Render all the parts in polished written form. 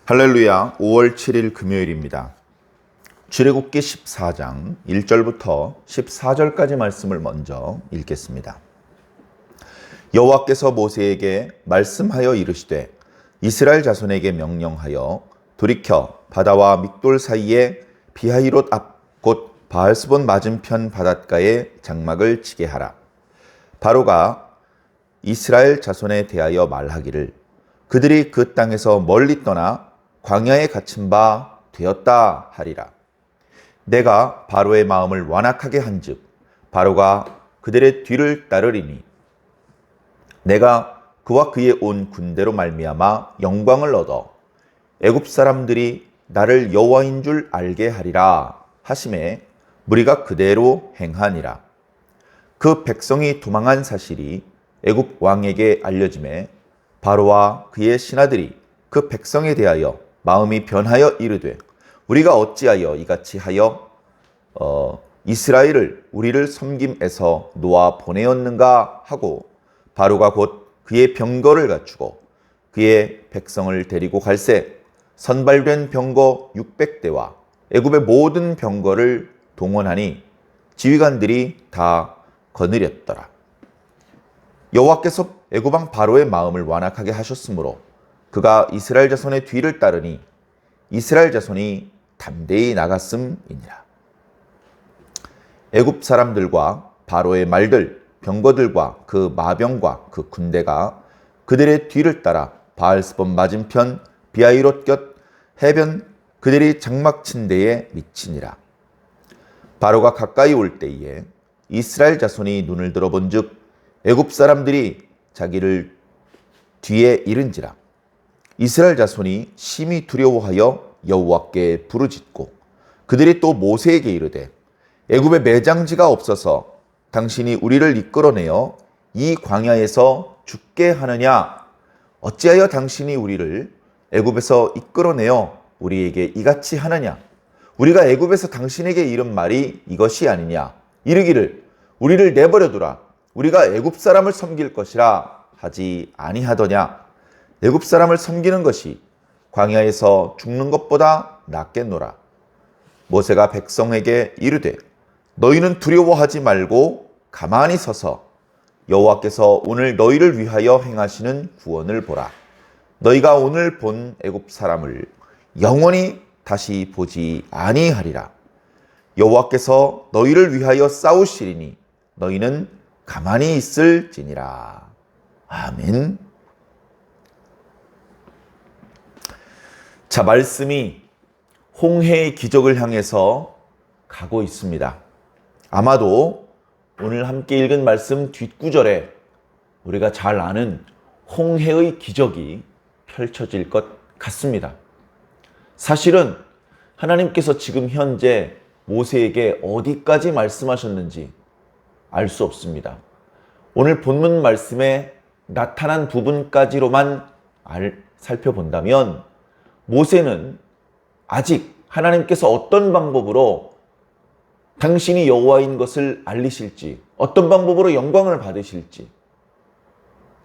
할렐루야. 5월 7일 금요일입니다. 출애굽기 14장 1절부터 14절까지 말씀을 먼저 읽겠습니다. 여호와께서 모세에게 말씀하여 이르시되 이스라엘 자손에게 명령하여 돌이켜 바다와 믹돌 사이에 비하히롯 앞 곧 바알스본 맞은편 바닷가에 장막을 치게 하라. 바로가 이스라엘 자손에 대하여 말하기를 그들이 그 땅에서 멀리 떠나 광야에 갇힌 바 되었다 하리라. 내가 바로의 마음을 완악하게 한즉 바로가 그들의 뒤를 따르리니 내가 그와 그의 온 군대로 말미암아 영광을 얻어 애굽 사람들이 나를 여호와인 줄 알게 하리라 하심에 무리가 그대로 행하니라. 그 백성이 도망한 사실이 애굽 왕에게 알려짐에 바로와 그의 신하들이 그 백성에 대하여 마음이 변하여 이르되 우리가 어찌하여 이같이 하여 이스라엘을 우리를 섬김에서 놓아 보내었는가 하고 바로가 곧 그의 병거를 갖추고 그의 백성을 데리고 갈새 선발된 병거 600대와 애굽의 모든 병거를 동원하니 지휘관들이 다 거느렸더라. 여호와께서 애굽 왕 바로의 마음을 완악하게 하셨으므로 그가 이스라엘 자손의 뒤를 따르니 이스라엘 자손이 담대히 나갔음이니라. 애굽 사람들과 바로의 말들, 병거들과 그 마병과 그 군대가 그들의 뒤를 따라 바알스본 맞은편 비하히롯 곁 해변 그들이 장막 친 데에 미치니라. 바로가 가까이 올 때에 이스라엘 자손이 눈을 들어본즉 애굽 사람들이 자기를 뒤에 이른지라. 이스라엘 자손이 심히 두려워하여 여호와께 부르짖고 그들이 또 모세에게 이르되 애굽에 매장지가 없어서 당신이 우리를 이끌어내어 이 광야에서 죽게 하느냐? 어찌하여 당신이 우리를 애굽에서 이끌어내어 우리에게 이같이 하느냐? 우리가 애굽에서 당신에게 이른 말이 이것이 아니냐? 이르기를 우리를 내버려두라. 우리가 애굽 사람을 섬길 것이라 하지 아니하더냐? 애굽 사람을 섬기는 것이 광야에서 죽는 것보다 낫겠노라. 모세가 백성에게 이르되 너희는 두려워하지 말고 가만히 서서 여호와께서 오늘 너희를 위하여 행하시는 구원을 보라. 너희가 오늘 본 애굽 사람을 영원히 다시 보지 아니하리라. 여호와께서 너희를 위하여 싸우시리니 너희는 가만히 있을지니라. 아멘. 자, 말씀이 홍해의 기적을 향해서 가고 있습니다. 아마도 오늘 함께 읽은 말씀 뒷구절에 우리가 잘 아는 홍해의 기적이 펼쳐질 것 같습니다. 사실은 하나님께서 지금 현재 모세에게 어디까지 말씀하셨는지 알 수 없습니다. 오늘 본문 말씀에 나타난 부분까지로만 살펴본다면 모세는 아직 하나님께서 어떤 방법으로 당신이 여호와인 것을 알리실지, 어떤 방법으로 영광을 받으실지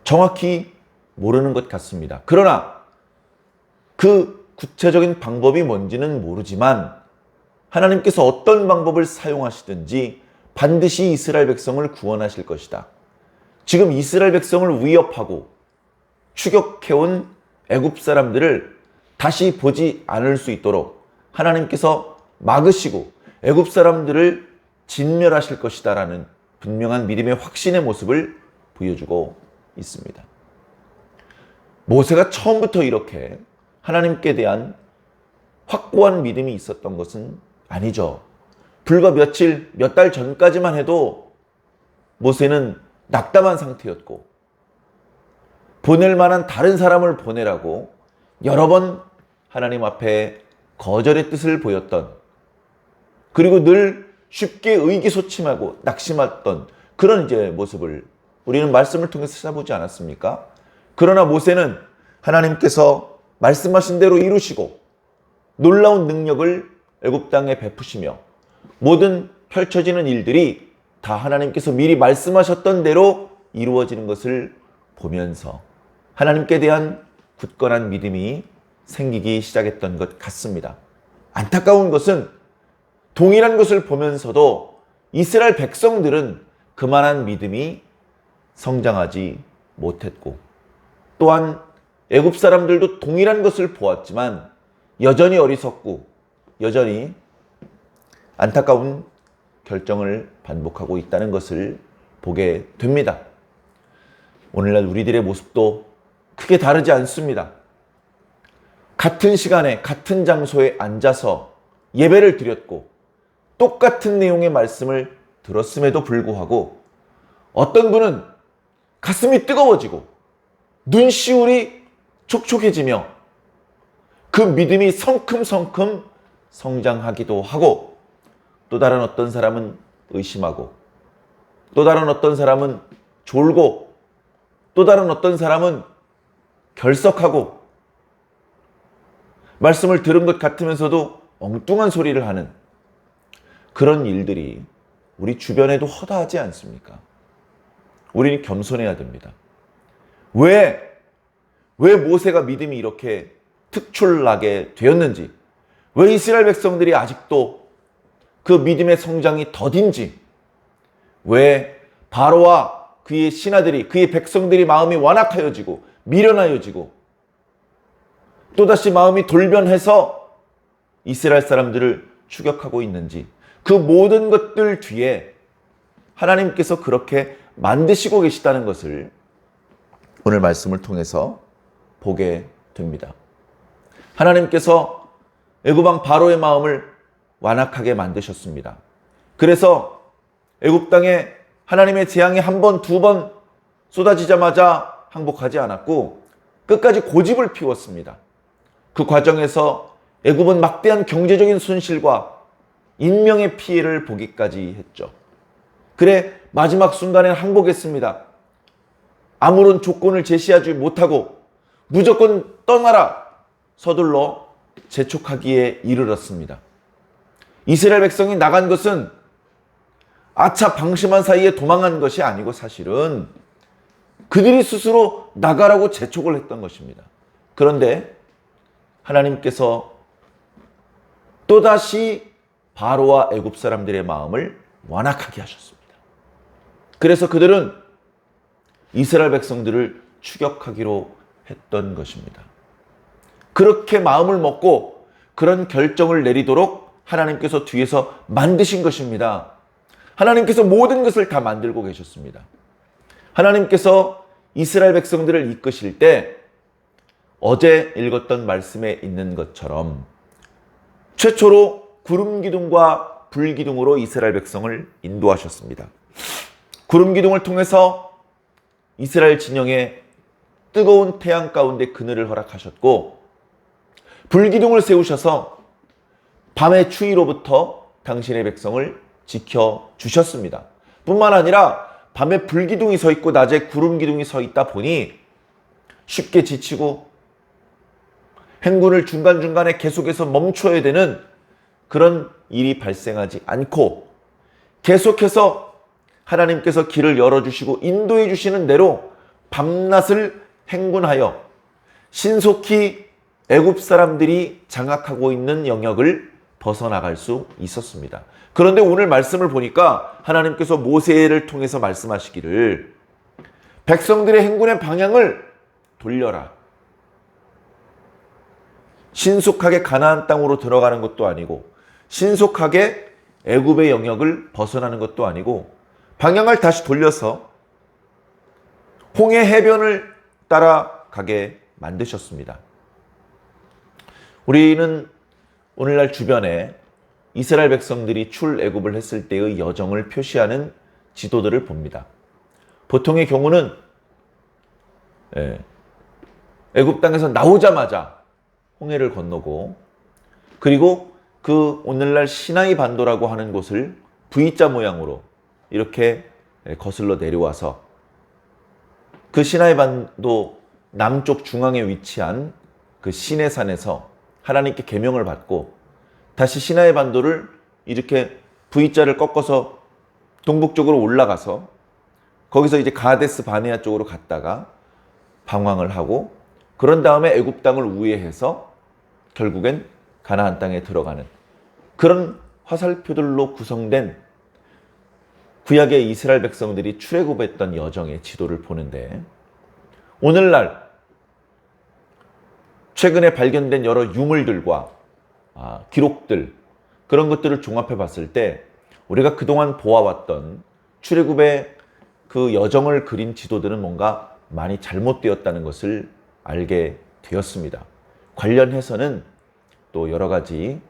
정확히 모르는 것 같습니다. 그러나 그 구체적인 방법이 뭔지는 모르지만 하나님께서 어떤 방법을 사용하시든지 반드시 이스라엘 백성을 구원하실 것이다. 지금 이스라엘 백성을 위협하고 추격해온 애굽 사람들을 다시 보지 않을 수 있도록 하나님께서 막으시고 애굽 사람들을 진멸하실 것이다라는 분명한 믿음의 확신의 모습을 보여주고 있습니다. 모세가 처음부터 이렇게 하나님께 대한 확고한 믿음이 있었던 것은 아니죠. 불과 며칠, 몇 달 전까지만 해도 모세는 낙담한 상태였고 보낼 만한 다른 사람을 보내라고 여러 번 하나님 앞에 거절의 뜻을 보였던, 그리고 늘 쉽게 의기소침하고 낙심했던 그런 이제 모습을 우리는 말씀을 통해서 찾아보지 않았습니까? 그러나 모세는 하나님께서 말씀하신 대로 이루시고 놀라운 능력을 애굽 땅에 베푸시며 모든 펼쳐지는 일들이 다 하나님께서 미리 말씀하셨던 대로 이루어지는 것을 보면서 하나님께 대한 굳건한 믿음이 생기기 시작했던 것 같습니다. 안타까운 것은 동일한 것을 보면서도 이스라엘 백성들은 그만한 믿음이 성장하지 못했고, 또한 애굽 사람들도 동일한 것을 보았지만 여전히 어리석고 여전히 안타까운 결정을 반복하고 있다는 것을 보게 됩니다. 오늘날 우리들의 모습도 크게 다르지 않습니다. 같은 시간에 같은 장소에 앉아서 예배를 드렸고 똑같은 내용의 말씀을 들었음에도 불구하고 어떤 분은 가슴이 뜨거워지고 눈시울이 촉촉해지며 그 믿음이 성큼성큼 성장하기도 하고, 또 다른 어떤 사람은 의심하고, 또 다른 어떤 사람은 졸고, 또 다른 어떤 사람은 결석하고, 말씀을 들은 것 같으면서도 엉뚱한 소리를 하는 그런 일들이 우리 주변에도 허다하지 않습니까? 우리는 겸손해야 됩니다. 왜 모세가 믿음이 이렇게 특출나게 되었는지, 왜 이스라엘 백성들이 아직도 그 믿음의 성장이 더딘지, 왜 바로와 그의 신하들이, 그의 백성들이 마음이 완악하여지고 미련하여지고 또다시 마음이 돌변해서 이스라엘 사람들을 추격하고 있는지, 그 모든 것들 뒤에 하나님께서 그렇게 만드시고 계시다는 것을 오늘 말씀을 통해서 보게 됩니다. 하나님께서 애굽 왕 바로의 마음을 완악하게 만드셨습니다. 그래서 애굽 땅에 하나님의 재앙이 한 번, 두 번 쏟아지자마자 항복하지 않았고 끝까지 고집을 피웠습니다. 그 과정에서 애굽은 막대한 경제적인 손실과 인명의 피해를 보기까지 했죠. 그래 마지막 순간에 항복했습니다. 아무런 조건을 제시하지 못하고 무조건 떠나라 서둘러 재촉하기에 이르렀습니다. 이스라엘 백성이 나간 것은 아차 방심한 사이에 도망한 것이 아니고 사실은 그들이 스스로 나가라고 재촉을 했던 것입니다. 그런데 하나님께서 또다시 바로와 애굽 사람들의 마음을 완악하게 하셨습니다. 그래서 그들은 이스라엘 백성들을 추격하기로 했던 것입니다. 그렇게 마음을 먹고 그런 결정을 내리도록 하나님께서 뒤에서 만드신 것입니다. 하나님께서 모든 것을 다 만들고 계셨습니다. 하나님께서 이스라엘 백성들을 이끄실 때 어제 읽었던 말씀에 있는 것처럼 최초로 구름 기둥과 불 기둥으로 이스라엘 백성을 인도하셨습니다. 구름 기둥을 통해서 이스라엘 진영에 뜨거운 태양 가운데 그늘을 허락하셨고, 불 기둥을 세우셔서 밤의 추위로부터 당신의 백성을 지켜주셨습니다. 뿐만 아니라 밤에 불 기둥이 서 있고 낮에 구름 기둥이 서 있다 보니 쉽게 지치고 행군을 중간중간에 계속해서 멈춰야 되는 그런 일이 발생하지 않고 계속해서 하나님께서 길을 열어주시고 인도해 주시는 대로 밤낮을 행군하여 신속히 애굽 사람들이 장악하고 있는 영역을 벗어나갈 수 있었습니다. 그런데 오늘 말씀을 보니까 하나님께서 모세를 통해서 말씀하시기를 백성들의 행군의 방향을 돌려라. 신속하게 가나안 땅으로 들어가는 것도 아니고 신속하게 애굽의 영역을 벗어나는 것도 아니고 방향을 다시 돌려서 홍해 해변을 따라가게 만드셨습니다. 우리는 오늘날 주변에 이스라엘 백성들이 출애굽을 했을 때의 여정을 표시하는 지도들을 봅니다. 보통의 경우는 애굽 땅에서 나오자마자 홍해를 건너고, 그리고 그 오늘날 시나이 반도라고 하는 곳을 V자 모양으로 이렇게 거슬러 내려와서 그 시나이 반도 남쪽 중앙에 위치한 그 시내산에서 하나님께 계명을 받고 다시 시나이 반도를 이렇게 V자를 꺾어서 동북쪽으로 올라가서 거기서 이제 가데스 바네아 쪽으로 갔다가 방황을 하고, 그런 다음에 애굽 땅을 우회해서 결국엔 가나안 땅에 들어가는 그런 화살표들로 구성된 구약의 이스라엘 백성들이 출애굽했던 여정의 지도를 보는데, 오늘날 최근에 발견된 여러 유물들과 기록들, 그런 것들을 종합해 봤을 때 우리가 그동안 보아왔던 출애굽의 그 여정을 그린 지도들은 뭔가 많이 잘못되었다는 것을 알게 되었습니다. 관련해서는 또 여러 가지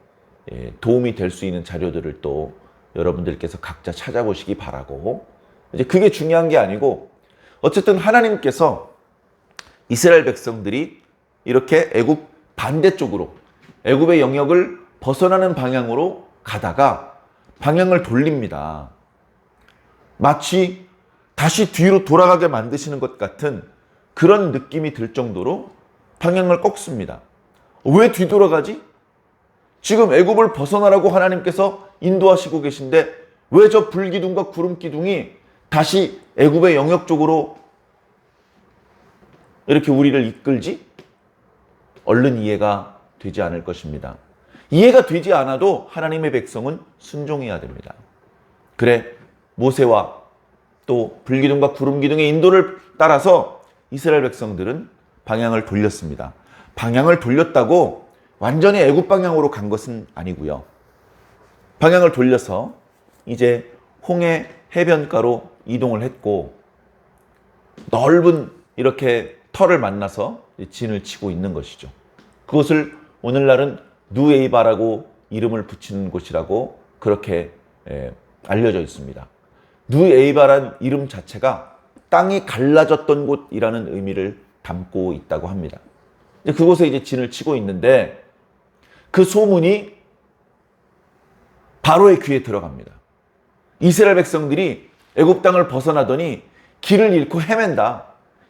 도움이 될 수 있는 자료들을 또 여러분들께서 각자 찾아보시기 바라고, 이제 그게 중요한 게 아니고, 어쨌든 하나님께서 이스라엘 백성들이 이렇게 애굽 반대쪽으로, 애굽의 영역을 벗어나는 방향으로 가다가 방향을 돌립니다. 마치 다시 뒤로 돌아가게 만드시는 것 같은 그런 느낌이 들 정도로 방향을 꺾습니다. 왜 뒤돌아가지? 지금 애굽을 벗어나라고 하나님께서 인도하시고 계신데 왜 저 불기둥과 구름기둥이 다시 애굽의 영역 쪽으로 이렇게 우리를 이끌지? 얼른 이해가 되지 않을 것입니다. 이해가 되지 않아도 하나님의 백성은 순종해야 됩니다. 그래, 모세와 또 불기둥과 구름기둥의 인도를 따라서 이스라엘 백성들은 방향을 돌렸습니다. 방향을 돌렸다고 완전히 애굽 방향으로 간 것은 아니고요. 방향을 돌려서 이제 홍해 해변가로 이동을 했고, 넓은 이렇게 털을 만나서 진을 치고 있는 것이죠. 그것을 오늘날은 누에이바라고 이름을 붙이는 곳이라고 그렇게 알려져 있습니다. 누에이바란 이름 자체가 땅이 갈라졌던 곳이라는 의미를 담고 있다고 합니다. 그곳에 이제 진을 치고 있는데 그 소문이 바로의 귀에 들어갑니다. 이스라엘 백성들이 애굽 땅을 벗어나더니 길을 잃고 헤맨다.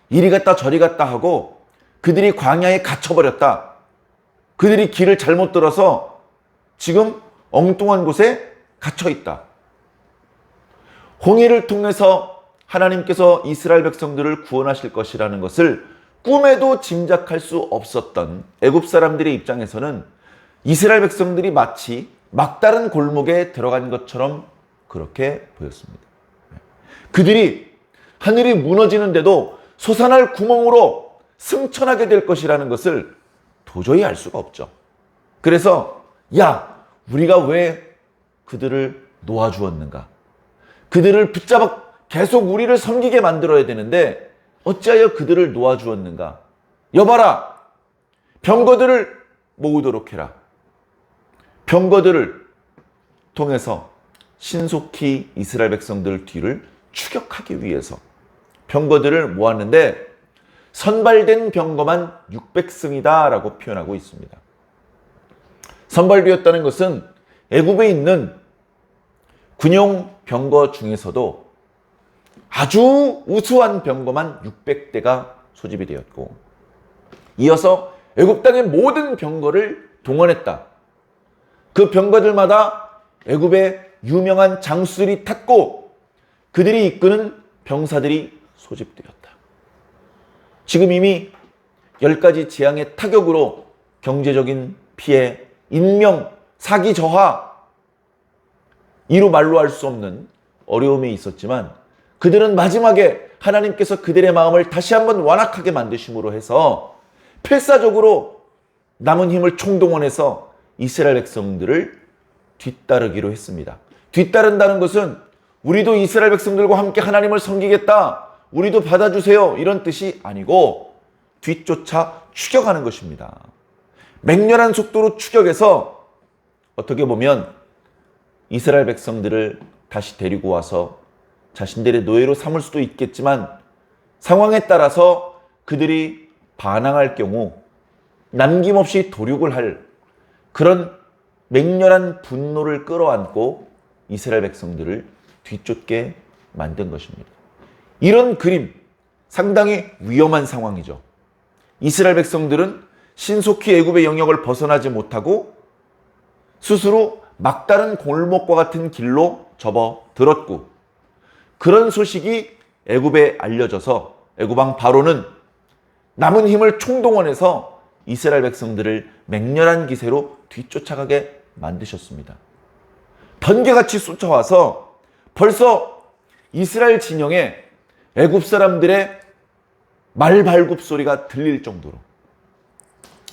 이리 갔다 저리 갔다 하고 그들이 광야에 갇혀버렸다. 그들이 길을 잘못 들어서 지금 엉뚱한 곳에 갇혀있다. 홍해를 통해서 하나님께서 이스라엘 백성들을 구원하실 것이라는 것을 꿈에도 짐작할 수 없었던 애굽 사람들의 입장에서는 이스라엘 백성들이 마치 막다른 골목에 들어간 것처럼 그렇게 보였습니다. 그들이 하늘이 무너지는데도 솟아날 구멍으로 승천하게 될 것이라는 것을 도저히 알 수가 없죠. 그래서 우리가 왜 그들을 놓아주었는가? 그들을 붙잡아 계속 우리를 섬기게 만들어야 되는데 어찌하여 그들을 놓아주었는가? 여봐라! 병거들을 모으도록 해라. 병거들을 통해서 신속히 이스라엘 백성들 뒤를 추격하기 위해서 병거들을 모았는데 선발된 병거만 600승이다 라고 표현하고 있습니다. 선발되었다는 것은 애굽에 있는 군용 병거 중에서도 아주 우수한 병거만 600대가 소집이 되었고, 이어서 애굽 땅의 모든 병거를 동원했다. 그 병거들마다 애굽의 유명한 장수들이 탔고 그들이 이끄는 병사들이 소집되었다. 지금 이미 10가지 재앙의 타격으로 경제적인 피해, 인명, 사기 저하, 이루 말로 할 수 없는 어려움이 있었지만 그들은 마지막에 하나님께서 그들의 마음을 다시 한번 완악하게 만드심으로 해서 필사적으로 남은 힘을 총동원해서 이스라엘 백성들을 뒤따르기로 했습니다. 뒤따른다는 것은 우리도 이스라엘 백성들과 함께 하나님을 섬기겠다, 우리도 받아주세요, 이런 뜻이 아니고 뒤쫓아 추격하는 것입니다. 맹렬한 속도로 추격해서 어떻게 보면 이스라엘 백성들을 다시 데리고 와서 자신들의 노예로 삼을 수도 있겠지만 상황에 따라서 그들이 반항할 경우 남김없이 도륙을 할 그런 맹렬한 분노를 끌어안고 이스라엘 백성들을 뒤쫓게 만든 것입니다. 이런 그림, 상당히 위험한 상황이죠. 이스라엘 백성들은 신속히 애굽의 영역을 벗어나지 못하고 스스로 막다른 골목과 같은 길로 접어들었고, 그런 소식이 애굽에 알려져서 애굽 왕 바로는 남은 힘을 총동원해서 이스라엘 백성들을 맹렬한 기세로 뒤쫓아가게 만드셨습니다. 번개같이 쏟아와서 벌써 이스라엘 진영에 애굽 사람들의 말발굽 소리가 들릴 정도로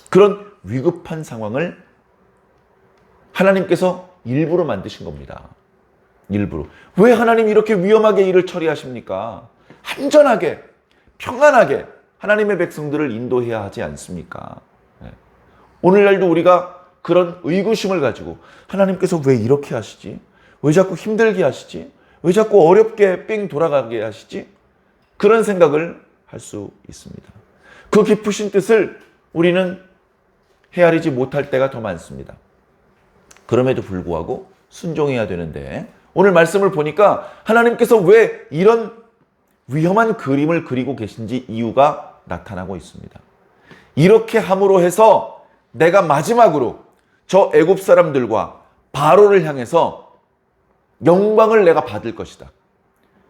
그런 위급한 상황을 하나님께서 일부러 만드신 겁니다. 일부러. 왜 하나님 이렇게 위험하게 일을 처리하십니까? 안전하게, 평안하게 하나님의 백성들을 인도해야 하지 않습니까? 오늘날도 우리가 그런 의구심을 가지고 하나님께서 왜 이렇게 하시지? 왜 자꾸 힘들게 하시지? 왜 자꾸 어렵게 뺑 돌아가게 하시지? 그런 생각을 할 수 있습니다. 그 깊으신 뜻을 우리는 헤아리지 못할 때가 더 많습니다. 그럼에도 불구하고 순종해야 되는데 오늘 말씀을 보니까 하나님께서 왜 이런 위험한 그림을 그리고 계신지 이유가 나타나고 있습니다. 이렇게 함으로 해서 내가 마지막으로 저 애굽 사람들과 바로를 향해서 영광을 내가 받을 것이다.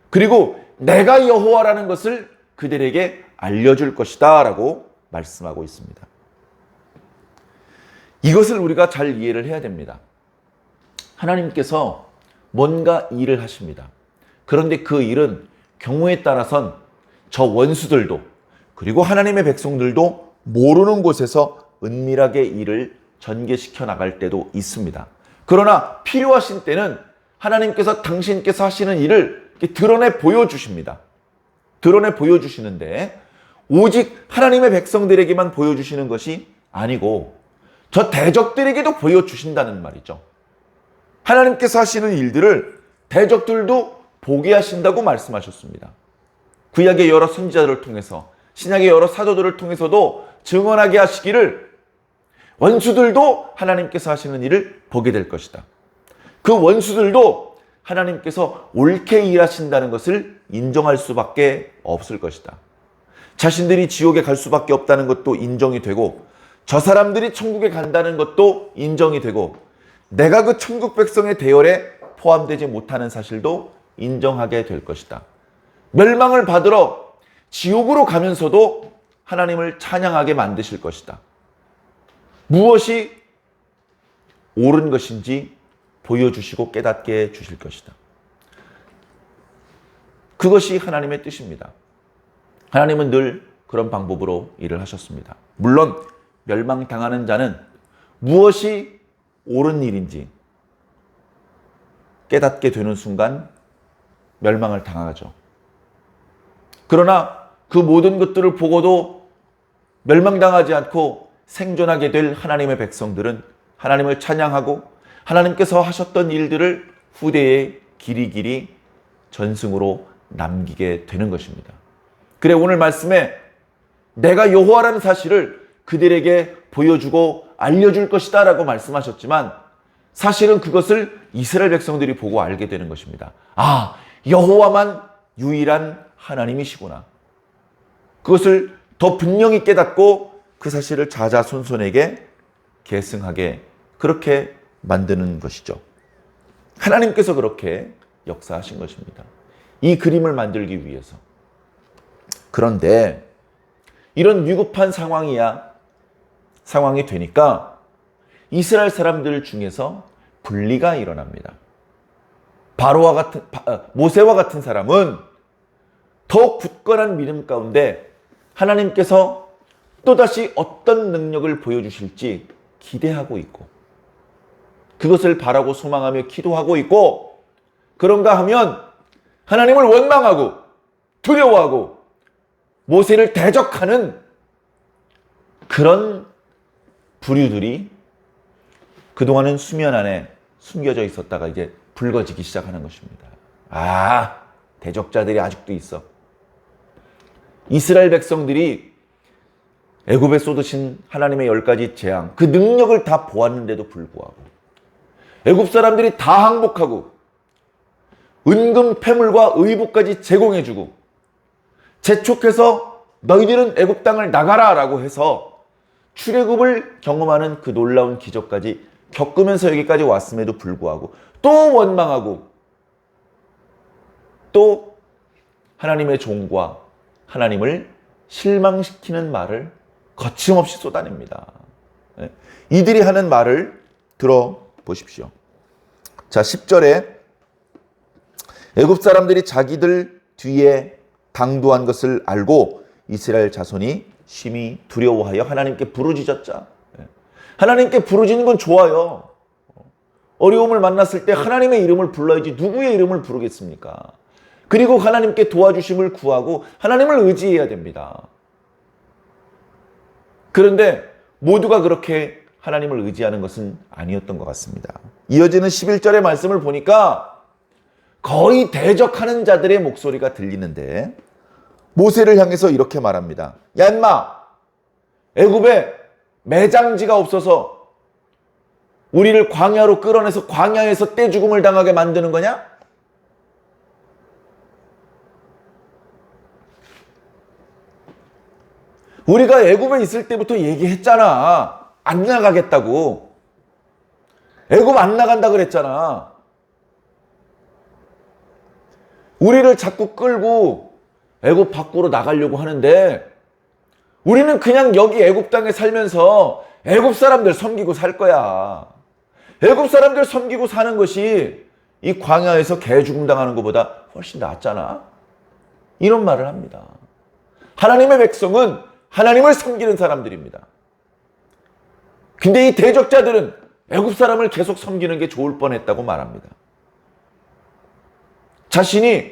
그리고 내가 여호와라는 것을 그들에게 알려줄 것이다 라고 말씀하고 있습니다. 이것을 우리가 잘 이해를 해야 됩니다. 하나님께서 뭔가 일을 하십니다. 그런데 그 일은 경우에 따라선 저 원수들도 그리고 하나님의 백성들도 모르는 곳에서 은밀하게 일을 전개시켜 나갈 때도 있습니다. 그러나 필요하신 때는 하나님께서 당신께서 하시는 일을 드러내 보여주십니다. 드러내 보여주시는데 오직 하나님의 백성들에게만 보여주시는 것이 아니고 저 대적들에게도 보여주신다는 말이죠. 하나님께서 하시는 일들을 대적들도 보게 하신다고 말씀하셨습니다. 구약의 여러 선지자들을 통해서 신약의 여러 사도들을 통해서도 증언하게 하시기를 원수들도 하나님께서 하시는 일을 보게 될 것이다. 그 원수들도 하나님께서 옳게 일하신다는 것을 인정할 수밖에 없을 것이다. 자신들이 지옥에 갈 수밖에 없다는 것도 인정이 되고 저 사람들이 천국에 간다는 것도 인정이 되고 내가 그 천국 백성의 대열에 포함되지 못하는 사실도 인정하게 될 것이다. 멸망을 받으러 지옥으로 가면서도 하나님을 찬양하게 만드실 것이다. 무엇이 옳은 것인지 보여주시고 깨닫게 해주실 것이다. 그것이 하나님의 뜻입니다. 하나님은 늘 그런 방법으로 일을 하셨습니다. 물론 멸망당하는 자는 무엇이 옳은 일인지 깨닫게 되는 순간 멸망을 당하죠. 그러나 그 모든 것들을 보고도 멸망당하지 않고 생존하게 될 하나님의 백성들은 하나님을 찬양하고 하나님께서 하셨던 일들을 후대에 길이길이 전승으로 남기게 되는 것입니다. 그래 오늘 말씀에 내가 여호와라는 사실을 그들에게 보여주고 알려줄 것이다 라고 말씀하셨지만 사실은 그것을 이스라엘 백성들이 보고 알게 되는 것입니다. 아, 여호와만 유일한 하나님이시구나. 그것을 더 분명히 깨닫고 그 사실을 자자손손에게 계승하게 그렇게 만드는 것이죠. 하나님께서 그렇게 역사하신 것입니다. 이 그림을 만들기 위해서. 그런데 이런 위급한 상황이 되니까 이스라엘 사람들 중에서 분리가 일어납니다. 모세와 같은 사람은 더 굳건한 믿음 가운데 하나님께서 또다시 어떤 능력을 보여주실지 기대하고 있고 그것을 바라고 소망하며 기도하고 있고 그런가 하면 하나님을 원망하고 두려워하고 모세를 대적하는 그런 부류들이 그동안은 수면 안에 숨겨져 있었다가 이제 불거지기 시작하는 것입니다. 아, 대적자들이 아직도 있어. 이스라엘 백성들이 애굽에 쏟으신 하나님의 10가지 재앙, 그 능력을 다 보았는데도 불구하고 애굽 사람들이 다 항복하고 은금 패물과 의복까지 제공해주고 재촉해서 너희들은 애굽 땅을 나가라 라고 해서 출애굽을 경험하는 그 놀라운 기적까지 겪으면서 여기까지 왔음에도 불구하고 또 원망하고 또 하나님의 종과 하나님을 실망시키는 말을 거침없이 쏟아냅니다. 이들이 하는 말을 들어보십시오. 자, 10절에 애굽 사람들이 자기들 뒤에 당도한 것을 알고 이스라엘 자손이 심히 두려워하여 하나님께 부르짖었자. 하나님께 부르짖는 건 좋아요. 어려움을 만났을 때 하나님의 이름을 불러야지 누구의 이름을 부르겠습니까? 그리고 하나님께 도와주심을 구하고 하나님을 의지해야 됩니다. 그런데 모두가 그렇게 하나님을 의지하는 것은 아니었던 것 같습니다. 이어지는 11절의 말씀을 보니까 거의 대적하는 자들의 목소리가 들리는데 모세를 향해서 이렇게 말합니다. 야 인마, 애굽에 매장지가 없어서 우리를 광야로 끌어내서 광야에서 떼죽음을 당하게 만드는 거냐? 우리가 애굽에 있을 때부터 얘기했잖아. 안 나가겠다고. 애굽 안 나간다 그랬잖아. 우리를 자꾸 끌고 애굽 밖으로 나가려고 하는데 우리는 그냥 여기 애굽 땅에 살면서 애굽 사람들 섬기고 살 거야. 애굽 사람들 섬기고 사는 것이 이 광야에서 개 죽음 당하는 것보다 훨씬 낫잖아. 이런 말을 합니다. 하나님의 백성은 하나님을 섬기는 사람들입니다. 근데 이 대적자들은 애굽 사람을 계속 섬기는 게 좋을 뻔했다고 말합니다. 자신이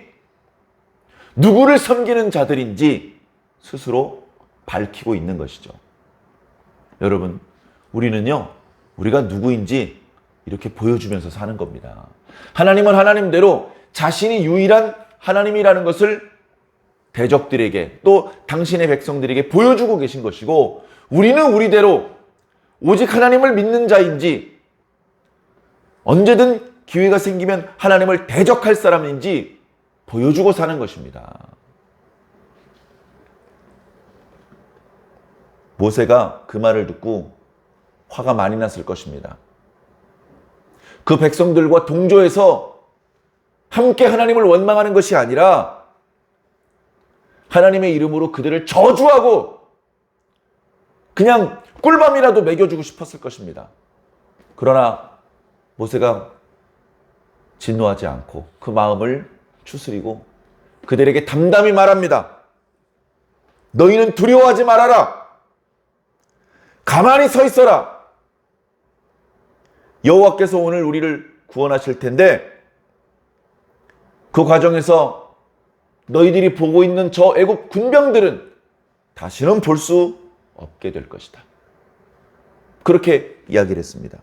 누구를 섬기는 자들인지 스스로 밝히고 있는 것이죠. 여러분, 우리는요, 우리가 누구인지 이렇게 보여주면서 사는 겁니다. 하나님은 하나님대로 자신이 유일한 하나님이라는 것을 대적들에게 또 당신의 백성들에게 보여주고 계신 것이고 우리는 우리대로 오직 하나님을 믿는 자인지 언제든 기회가 생기면 하나님을 대적할 사람인지 보여주고 사는 것입니다. 모세가 그 말을 듣고 화가 많이 났을 것입니다. 그 백성들과 동조해서 함께 하나님을 원망하는 것이 아니라 하나님의 이름으로 그들을 저주하고 그냥 꿀밤이라도 먹여주고 싶었을 것입니다. 그러나 모세가 진노하지 않고 그 마음을 추스리고 그들에게 담담히 말합니다. 너희는 두려워하지 말아라. 가만히 서 있어라. 여호와께서 오늘 우리를 구원하실 텐데 그 과정에서 너희들이 보고 있는 저 애굽 군병들은 다시는 볼 수 없게 될 것이다. 그렇게 이야기를 했습니다.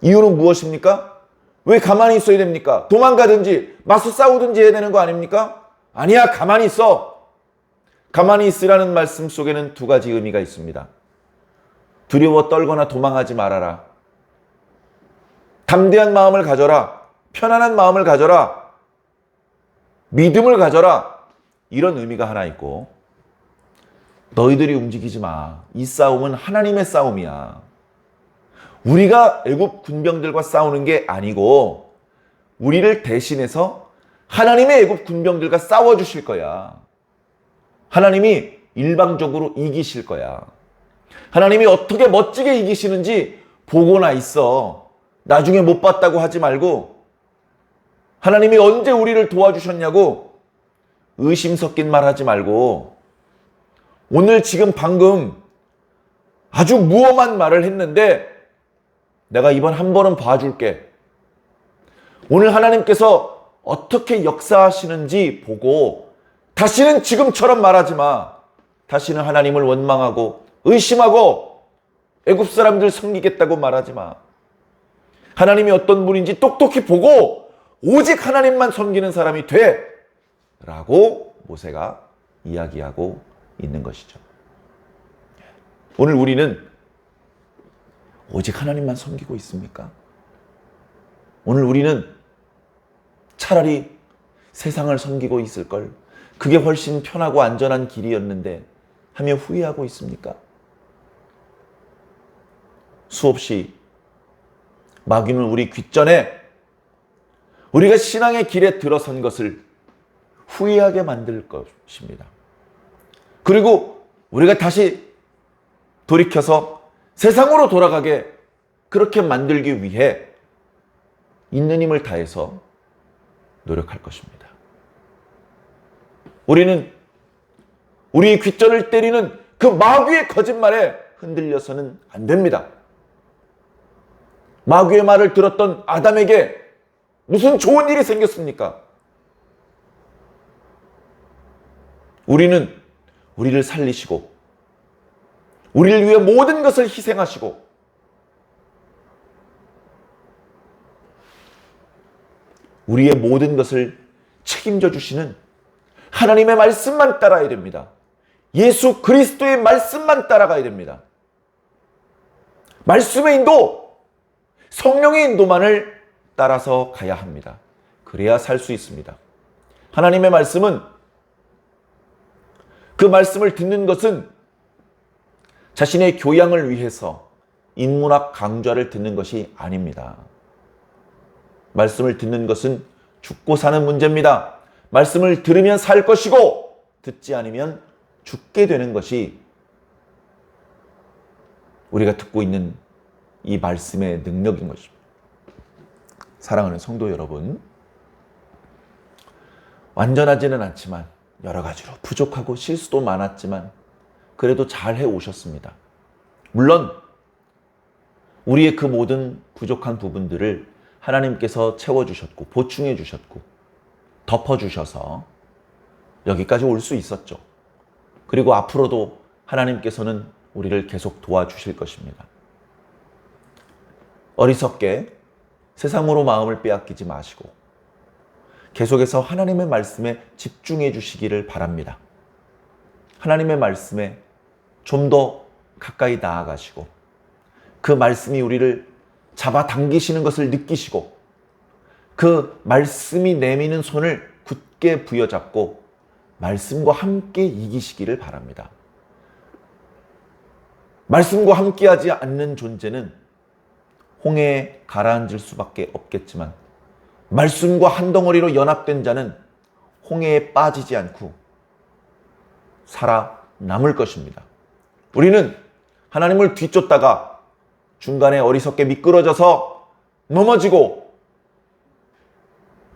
이유는 무엇입니까? 왜 가만히 있어야 됩니까? 도망가든지 맞서 싸우든지 해야 되는 거 아닙니까? 아니야, 가만히 있어. 가만히 있으라는 말씀 속에는 두 가지 의미가 있습니다. 두려워 떨거나 도망하지 말아라. 담대한 마음을 가져라. 편안한 마음을 가져라. 믿음을 가져라. 이런 의미가 하나 있고 너희들이 움직이지 마. 이 싸움은 하나님의 싸움이야. 우리가 애굽 군병들과 싸우는 게 아니고 우리를 대신해서 하나님의 애굽 군병들과 싸워주실 거야. 하나님이 일방적으로 이기실 거야. 하나님이 어떻게 멋지게 이기시는지 보고나 있어. 나중에 못 봤다고 하지 말고 하나님이 언제 우리를 도와주셨냐고 의심 섞인 말 하지 말고 오늘 지금 방금 아주 무엄한 말을 했는데 내가 이번 한 번은 봐줄게. 오늘 하나님께서 어떻게 역사하시는지 보고 다시는 지금처럼 말하지 마. 다시는 하나님을 원망하고 의심하고 애굽 사람들 섬기겠다고 말하지 마. 하나님이 어떤 분인지 똑똑히 보고 오직 하나님만 섬기는 사람이 돼. 라고 모세가 이야기하고 있는 것이죠. 오늘 우리는 오직 하나님만 섬기고 있습니까? 오늘 우리는 차라리 세상을 섬기고 있을 걸. 그게 훨씬 편하고 안전한 길이었는데 하며 후회하고 있습니까? 수없이 마귀는 우리 귓전에 우리가 신앙의 길에 들어선 것을 후회하게 만들 것입니다. 그리고 우리가 다시 돌이켜서 세상으로 돌아가게 그렇게 만들기 위해 있는 힘을 다해서 노력할 것입니다. 우리는 우리의 귓전을 때리는 그 마귀의 거짓말에 흔들려서는 안 됩니다. 마귀의 말을 들었던 아담에게 무슨 좋은 일이 생겼습니까? 우리는 우리를 살리시고 우리를 위해 모든 것을 희생하시고 우리의 모든 것을 책임져 주시는 하나님의 말씀만 따라야 됩니다. 예수 그리스도의 말씀만 따라가야 됩니다. 말씀의 인도, 성령의 인도만을 따라서 가야 합니다. 그래야 살 수 있습니다. 하나님의 말씀은, 그 말씀을 듣는 것은 자신의 교양을 위해서 인문학 강좌를 듣는 것이 아닙니다. 말씀을 듣는 것은 죽고 사는 문제입니다. 말씀을 들으면 살 것이고 듣지 않으면 죽게 되는 것이 우리가 듣고 있는 이 말씀의 능력인 것입니다. 사랑하는 성도 여러분, 완전하지는 않지만 여러 가지로 부족하고 실수도 많았지만 그래도 잘 해오셨습니다. 물론 우리의 그 모든 부족한 부분들을 하나님께서 채워주셨고 보충해 주셨고 덮어주셔서 여기까지 올 수 있었죠. 그리고 앞으로도 하나님께서는 우리를 계속 도와주실 것입니다. 어리석게 세상으로 마음을 빼앗기지 마시고 계속해서 하나님의 말씀에 집중해 주시기를 바랍니다. 하나님의 말씀에 좀 더 가까이 나아가시고 그 말씀이 우리를 잡아당기시는 것을 느끼시고 그 말씀이 내미는 손을 굳게 부여잡고 말씀과 함께 이기시기를 바랍니다. 말씀과 함께하지 않는 존재는 홍해에 가라앉을 수밖에 없겠지만 말씀과 한 덩어리로 연합된 자는 홍해에 빠지지 않고 살아남을 것입니다. 우리는 하나님을 뒤쫓다가 중간에 어리석게 미끄러져서 넘어지고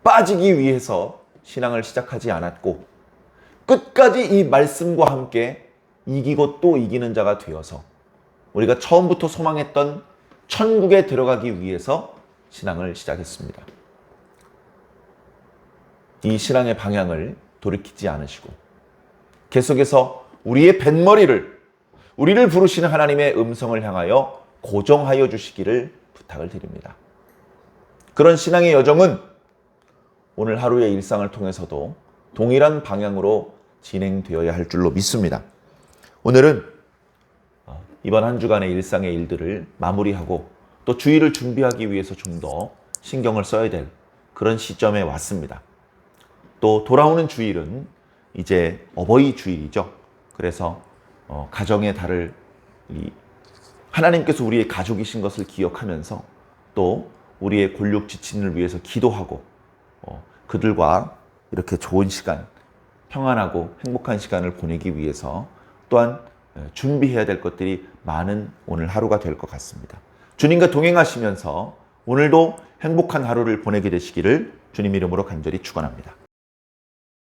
빠지기 위해서 신앙을 시작하지 않았고 끝까지 이 말씀과 함께 이기고 또 이기는 자가 되어서 우리가 처음부터 소망했던 천국에 들어가기 위해서 신앙을 시작했습니다. 이 신앙의 방향을 돌이키지 않으시고 계속해서 우리의 뱃머리를, 우리를 부르시는 하나님의 음성을 향하여 고정하여 주시기를 부탁을 드립니다. 그런 신앙의 여정은 오늘 하루의 일상을 통해서도 동일한 방향으로 진행되어야 할 줄로 믿습니다. 오늘은 이번 한 주간의 일상의 일들을 마무리하고 또 주일을 준비하기 위해서 좀 더 신경을 써야 될 그런 시점에 왔습니다. 또 돌아오는 주일은 이제 어버이 주일이죠. 그래서 가정의 달을 하나님께서 우리의 가족이신 것을 기억하면서 또 우리의 골육 지친을 위해서 기도하고 그들과 이렇게 좋은 시간, 평안하고 행복한 시간을 보내기 위해서 또한 준비해야 될 것들이 많은 오늘 하루가 될 것 같습니다. 주님과 동행하시면서 오늘도 행복한 하루를 보내게 되시기를 주님 이름으로 간절히 축원합니다.